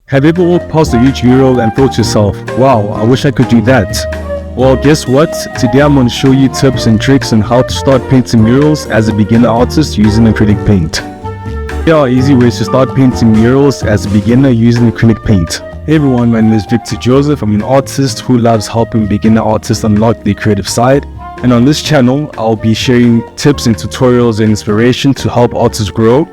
Have you ever walked past a huge mural and thought to yourself, wow, I wish I could do that? Well, guess what? Today I'm going to show you tips and tricks on how to start painting murals as a beginner artist using acrylic paint. Here are easy ways to start painting murals as a beginner using acrylic paint. Hey everyone, my name is Victor Joseph. I'm an artist who loves helping beginner artists unlock their creative side. And on this channel, I'll be sharing tips and tutorials and inspiration to help artists grow.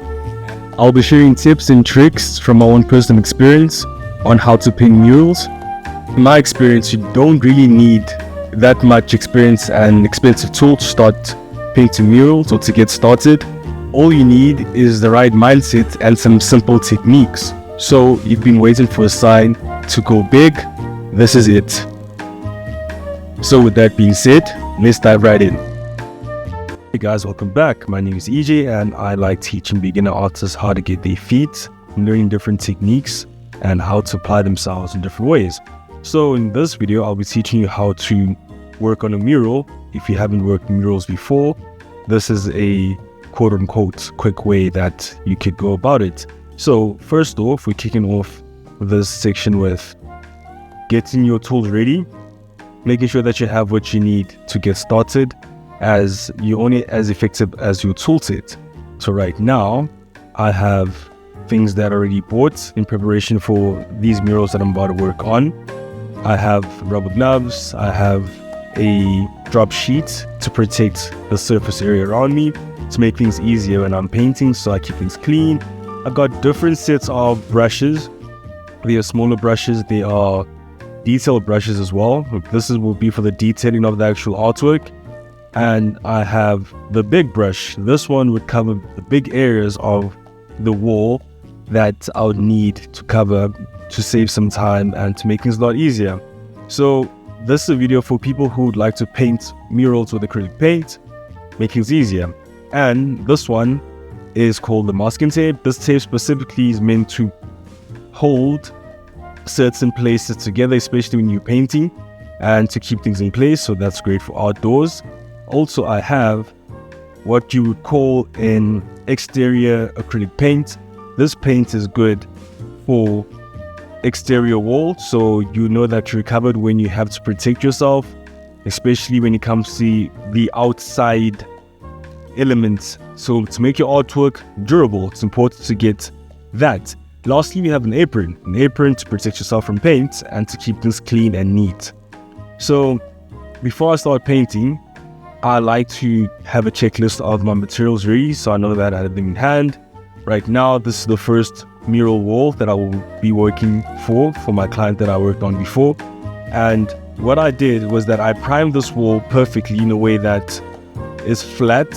I'll be sharing tips and tricks from my own personal experience on how to paint murals. In my experience, you don't really need that much experience and expensive tool to start painting murals or to get started. All you need is the right mindset and some simple techniques. So you've been waiting for a sign to go big. This is it. So with that being said, let's dive right in. Hey guys, welcome back. My name is EJ and I like teaching beginner artists how to get their feet, learning different techniques and how to apply themselves in different ways. So in this video, I'll be teaching you how to work on a mural. If you haven't worked murals before, this is a quote-unquote quick way that you could go about it. So first off, we're kicking off this section with getting your tools ready, making sure that you have what you need to get started, as you're only as effective as your toolset. So right now, I have things that are already bought in preparation for these murals that I'm about to work on. I have rubber gloves, I have a drop sheet to protect the surface area around me, to make things easier when I'm painting, so I keep things clean. I've got different sets of brushes. They are smaller brushes, they are detailed brushes as well. This will be for the detailing of the actual artwork. And I have the big brush. This one would cover the big areas of the wall that I would need to cover to save some time and to make things a lot easier. So this is a video for people who would like to paint murals with acrylic paint, make things easier. And this one is called the masking tape. This tape specifically is meant to hold certain places together, especially when you're painting, and to keep things in place. So that's great for outdoors. Also, I have what you would call an exterior acrylic paint. This paint is good for exterior walls, so you know that you're covered when you have to protect yourself, especially when it comes to the outside elements. So to make your artwork durable, it's important to get that. Lastly, we have an apron to protect yourself from paint and to keep things clean and neat. So before I start painting, I like to have a checklist of my materials ready, so I know that I have them in hand. Right now, this is the first mural wall that I will be working for my client that I worked on before. And what I did was that I primed this wall perfectly in a way that is flat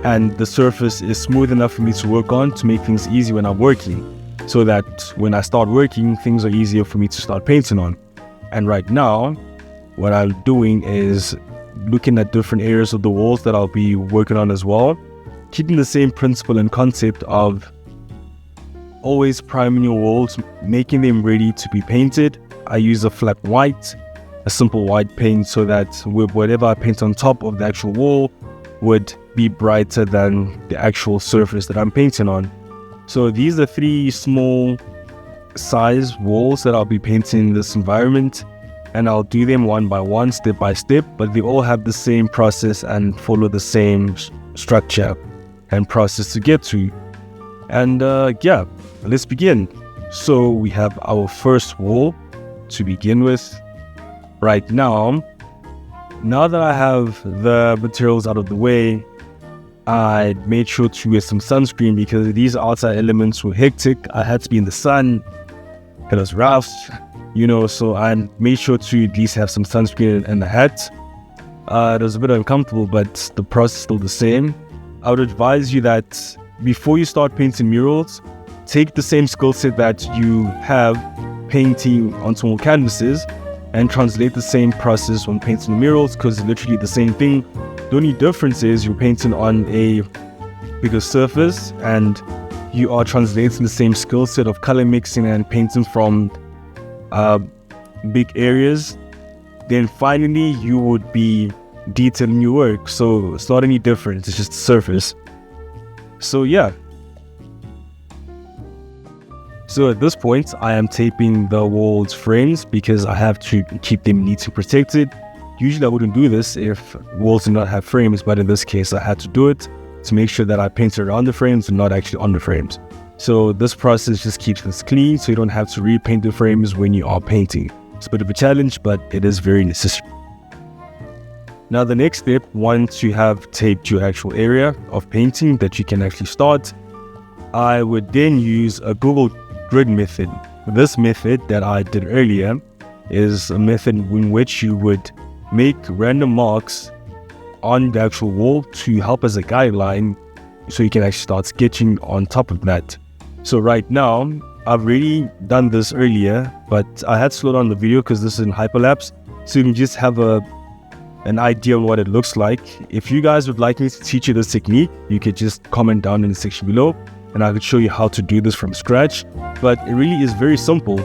and the surface is smooth enough for me to work on, to make things easy when I'm working, so that when I start working, things are easier for me to start painting on. And right now, what I'm doing is looking at different areas of the walls that I'll be working on as well, keeping the same principle and concept of always priming your walls, making them ready to be painted. I use a flat white, a simple white paint, so that whatever I paint on top of the actual wall would be brighter than the actual surface that I'm painting on. So these are 3 small size walls that I'll be painting in this environment, and I'll do them one by one, step by step, but they all have the same process and follow the same structure and process to get to. And yeah, let's begin. So we have our first wall to begin with. Right now that I have the materials out of the way, I made sure to wear some sunscreen because these outside elements were hectic. I had to be in the sun, it was rough, so I made sure to at least have some sunscreen and a hat. It was a bit uncomfortable, but the process is still the same. I would advise you that before you start painting murals, take the same skill set that you have painting on small canvases and translate the same process when painting murals, because it's literally the same thing. The only difference is you're painting on a bigger surface and you are translating the same skill set of color mixing and painting from big areas. Then finally you would be detailing your work, so it's not any different, it's just the surface. So yeah, So at this point, I am taping the wall's frames because I have to keep them neat and protected. Usually I wouldn't do this if walls do not have frames, but in this case I had to do it to make sure that I painted around the frames and not actually on the frames. So this process just keeps this clean so you don't have to repaint the frames when you are painting. It's a bit of a challenge, but it is very necessary. Now the next step, once you have taped your actual area of painting that you can actually start, I would then use a Google grid method. This method that I did earlier is a method in which you would make random marks on the actual wall to help as a guideline so you can actually start sketching on top of that. So right now, I've already done this earlier, but I had to slow down the video because this is in hyperlapse, so you can just have an idea on what it looks like. If you guys would like me to teach you this technique, you could just comment down in the section below and I could show you how to do this from scratch. But it really is very simple.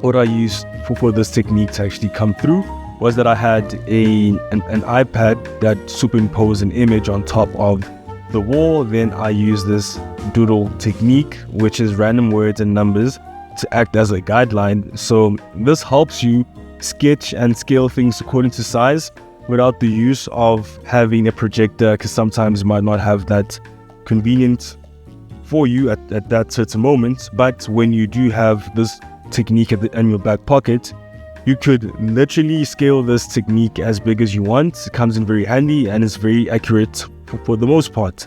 What I used for this technique to actually come through was that I had an iPad that superimposed an image on top of the wall. Then I used this doodle technique, which is random words and numbers to act as a guideline. So this helps you sketch and scale things according to size without the use of having a projector, because sometimes you might not have that convenient for you at that certain moment. But when you do have this technique in your back pocket, you could literally scale this technique as big as you want. It comes in very handy and it's very accurate for the most part.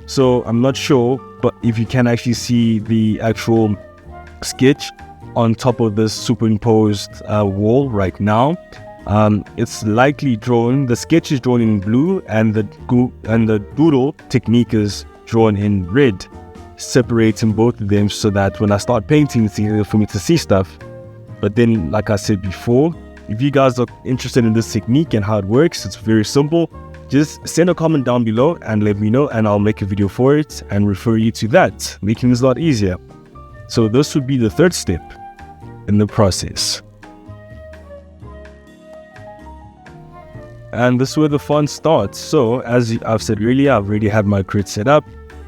So I'm not sure, but if you can actually see the actual sketch on top of this superimposed wall right now, it's likely drawn. The sketch is drawn in blue and the doodle technique is drawn in red, separating both of them so that when I start painting, it's easier for me to see stuff. But then, like I said before, if you guys are interested in this technique and how it works, it's very simple. Just send a comment down below and let me know, and I'll make a video for it and refer you to that, making this a lot easier. So this would be the third step in the process. And this is where the fun starts. So as I've said earlier, I've already had my grid set up,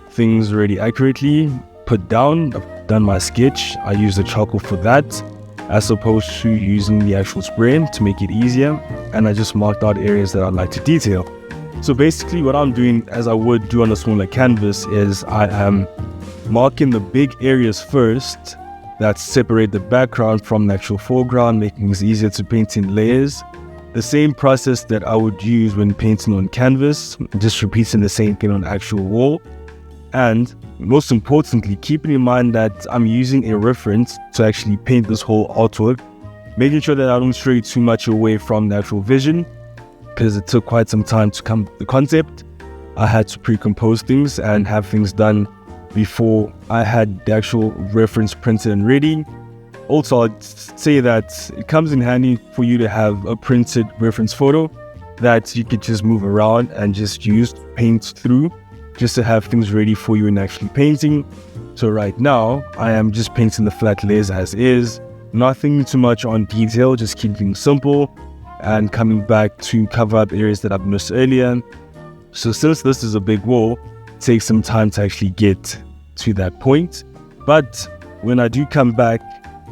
things already accurately put down. I've done my sketch. I use the charcoal for that, as opposed to using the actual spray to make it easier. And I just marked out areas that I'd like to detail. So basically what I'm doing, as I would do on a smaller canvas, is I am marking the big areas first that separate the background from the actual foreground, making it easier to paint in layers. The same process that I would use when painting on canvas, just repeating the same thing on the actual wall. And most importantly, keeping in mind that I'm using a reference to actually paint this whole artwork, making sure that I don't stray too much away from the actual vision, because it took quite some time to come to the concept. I had to pre-compose things and have things done before I had the actual reference printed and ready. Also, I'd say that it comes in handy for you to have a printed reference photo that you could just move around and just use paint through, just to have things ready for you in actually painting. So right now, I am just painting the flat layers as is, nothing too much on detail, just keeping things simple and coming back to cover up areas that I've missed earlier. So since this is a big wall, it takes some time to actually get to that point. But when I do come back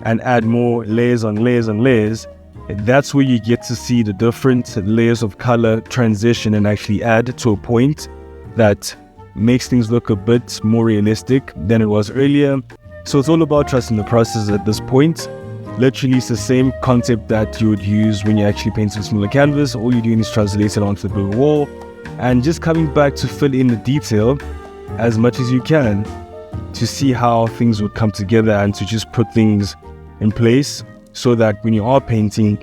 and add more layers on layers on layers, that's where you get to see the different layers of color transition and actually add to a point that makes things look a bit more realistic than it was earlier. So it's all about trusting the process at this point. Literally, it's the same concept that you would use when you actually paint a smaller canvas. All you're doing is translate it onto the bigger wall and just coming back to fill in the detail as much as you can to see how things would come together and to just put things in place so that when you are painting,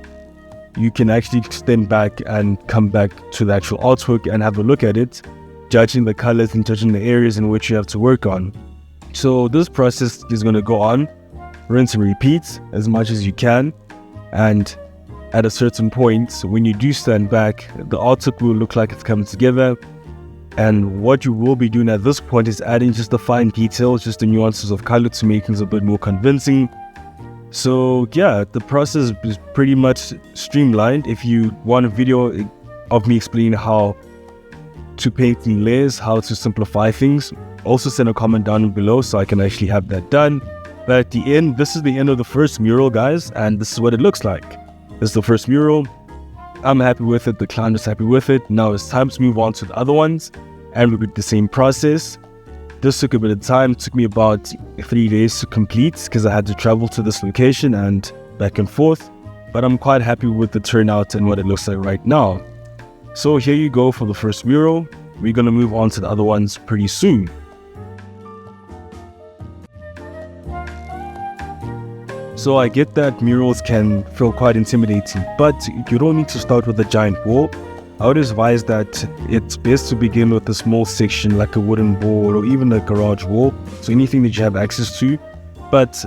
you can actually extend back and come back to the actual artwork and have a look at it, judging the colors and judging the areas in which you have to work on. So this process is going to go on, rinse and repeat as much as you can, and at a certain point, when you do stand back, the artwork will look like it's coming together. And what you will be doing at this point is adding just the fine details, just the nuances of color to make things a bit more convincing. So yeah, the process is pretty much streamlined. If you want a video of me explaining how to paint in layers, how to simplify things, also send a comment down below so I can actually have that done. But at the end, this is the end of the first mural, guys, and this is what it looks like. This is the first mural. I'm happy with it, the client is happy with it. Now it's time to move on to the other ones and repeat the same process. This took a bit of time. It took me about 3 days to complete because I had to travel to this location and back and forth. But I'm quite happy with the turnout and what it looks like right now. So here you go for the first mural. We're going to move on to the other ones pretty soon. So I get that murals can feel quite intimidating, but you don't need to start with a giant wall. I would advise that it's best to begin with a small section like a wooden board or even a garage wall, so anything that you have access to. But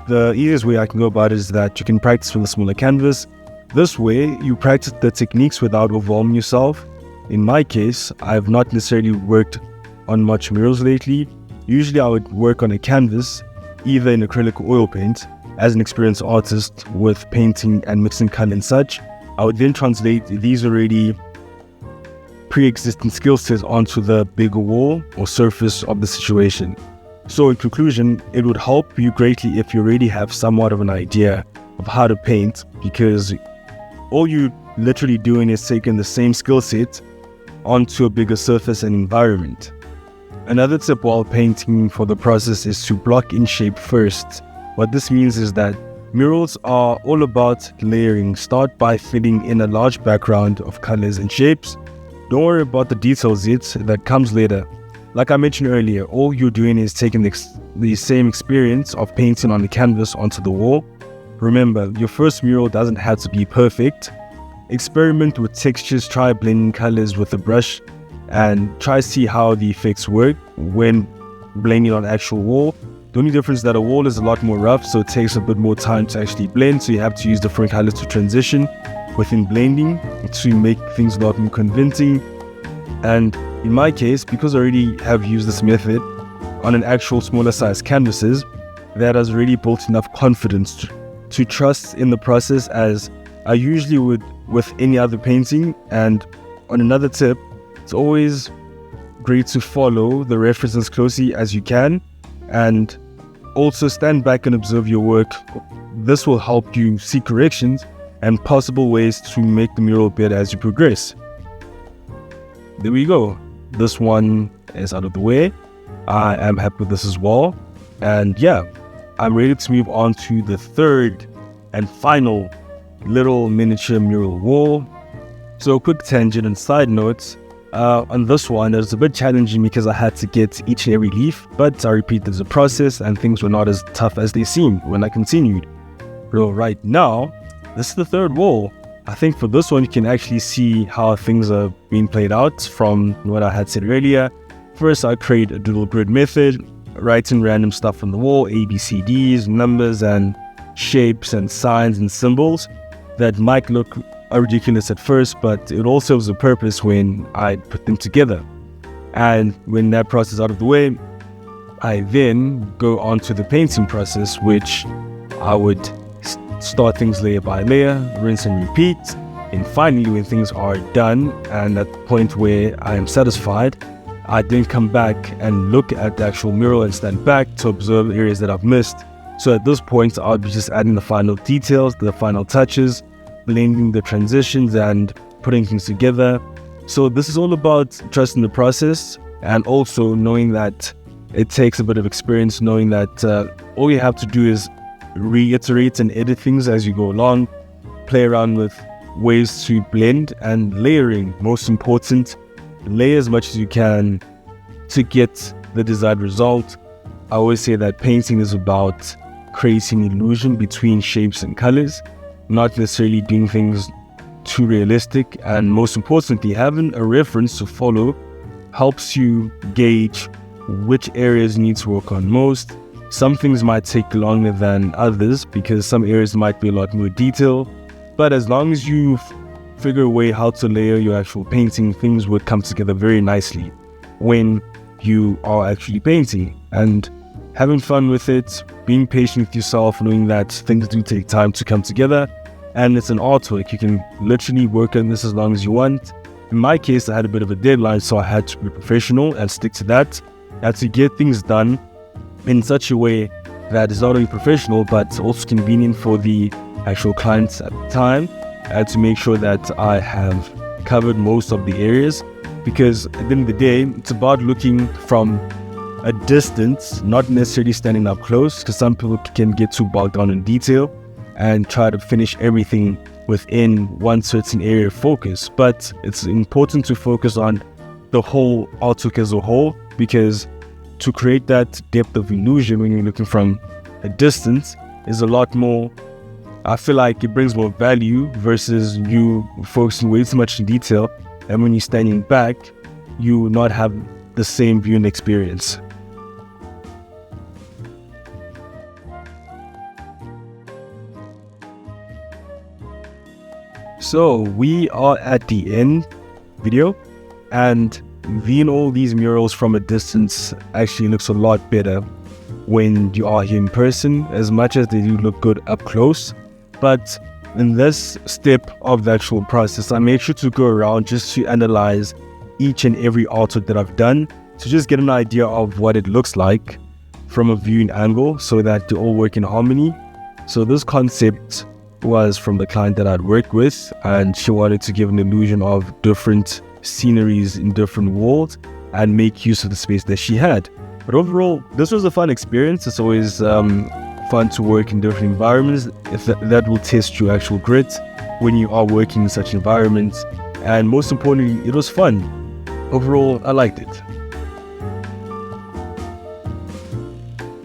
the easiest way I can go about it is that you can practice with a smaller canvas. This way, you practice the techniques without overwhelming yourself. In my case, I've not necessarily worked on much murals lately. Usually I would work on a canvas, either in acrylic or oil paint. As an experienced artist with painting and mixing color and such, I would then translate these already pre-existing skill sets onto the bigger wall or surface of the situation. So in conclusion, it would help you greatly if you already have somewhat of an idea of how to paint, because all you're literally doing is taking the same skill set onto a bigger surface and environment. Another tip while painting for the process is to block in shape first. What this means is that murals are all about layering. Start by filling in a large background of colors and shapes. Don't worry about the details yet, that comes later. Like I mentioned earlier, all you're doing is taking the same experience of painting on the canvas onto the wall. Remember, your first mural doesn't have to be perfect. Experiment with textures, try blending colors with a brush, and try see how the effects work when blending on actual wall. The only difference is that a wall is a lot more rough, so it takes a bit more time to actually blend, so you have to use different colors to transition within blending to make things a lot more convincing. And in my case, because I already have used this method on an actual smaller size canvases, that has already built enough confidence to trust in the process as I usually would with any other painting. And on another tip, it's always great to follow the references closely as you can, and also stand back and observe your work. This will help you see corrections and possible ways to make the mural better as you progress. There we go. This one is out of the way. I am happy with this as well. And yeah, I'm ready to move on to the third and final little miniature mural wall. So a quick tangent and side notes. On this one, it was a bit challenging because I had to get each and every leaf, but I repeat, there's a process and things were not as tough as they seemed when I continued. So right now, this is the third wall. I think for this one, you can actually see how things are being played out from what I had said earlier. First, I create a doodle grid method, writing random stuff on the wall, ABCDs, numbers and shapes and signs and symbols that might look ridiculous at first, but it all serves a purpose when I put them together. And when that process is out of the way, I then go on to the painting process, which I would start things layer by layer, rinse and repeat. And finally, when things are done and at the point where I am satisfied, I then come back and look at the actual mural and stand back to observe areas that I've missed. So at this point, I'll be just adding the final details, the final touches, blending the transitions and putting things together. So this is all about trusting the process and also knowing that it takes a bit of experience, knowing that all you have to do is reiterate and edit things as you go along, play around with ways to blend and layering. Most important, lay as much as you can to get the desired result. I always say that painting is about creating illusion between shapes and colors, not necessarily doing things too realistic. And most importantly, having a reference to follow helps you gauge which areas you need to work on most. Some things might take longer than others because some areas might be a lot more detailed, but as long as you figure a way how to layer your actual painting, things would come together very nicely when you are actually painting. And having fun with it, being patient with yourself, knowing that things do take time to come together, and it's an artwork. You can literally work on this as long as you want. In my case, I had a bit of a deadline, so I had to be professional and stick to that. I had to get things done in such a way that is not only professional but also convenient for the actual clients at the time, and to make sure that I have covered most of the areas. Because at the end of the day, it's about looking from a distance, not necessarily standing up close, because some people can get too bogged down in detail and try to finish everything within one certain area of focus. But it's important to focus on the whole artwork as a whole, because to create that depth of illusion when you're looking from a distance is a lot more, I feel like it brings more value versus you focusing way too much in detail, and when you're standing back, you will not have the same viewing experience. So we are at the end video, and viewing all these murals from a distance actually looks a lot better when you are here in person, as much as they do look good up close. But in this step of the actual process, I made sure to go around just to analyze each and every artwork that I've done, to just get an idea of what it looks like from a viewing angle, so that they all work in harmony. So this concept was from the client that I'd worked with, and she wanted to give an illusion of different sceneries in different walls and make use of the space that she had. But overall, this was a fun experience. It's always fun to work in different environments. If that will test your actual grit when you are working in such environments. And most importantly, it was fun. Overall, I liked it.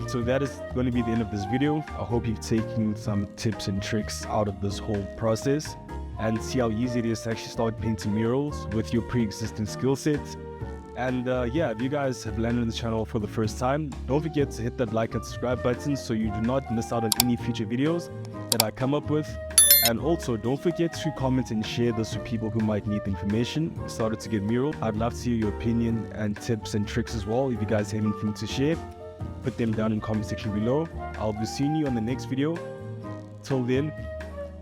So that is going to be the end of this video. I hope you've taken some tips and tricks out of this whole process and see how easy it is to actually start painting murals with your pre-existing skill set. And yeah, if you guys have landed on the channel for the first time, don't forget to hit that like and subscribe button so you do not miss out on any future videos that I come up with. And also, don't forget to comment and share this with people who might need the information started to get mural. I'd love to hear your opinion and tips and tricks as well. If you guys have anything to share, put them down in the comment section below. I'll be seeing you on the next video. Till then,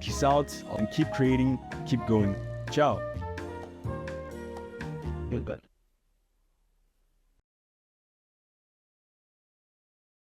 peace out and keep creating, keep going. Ciao. Goodbye.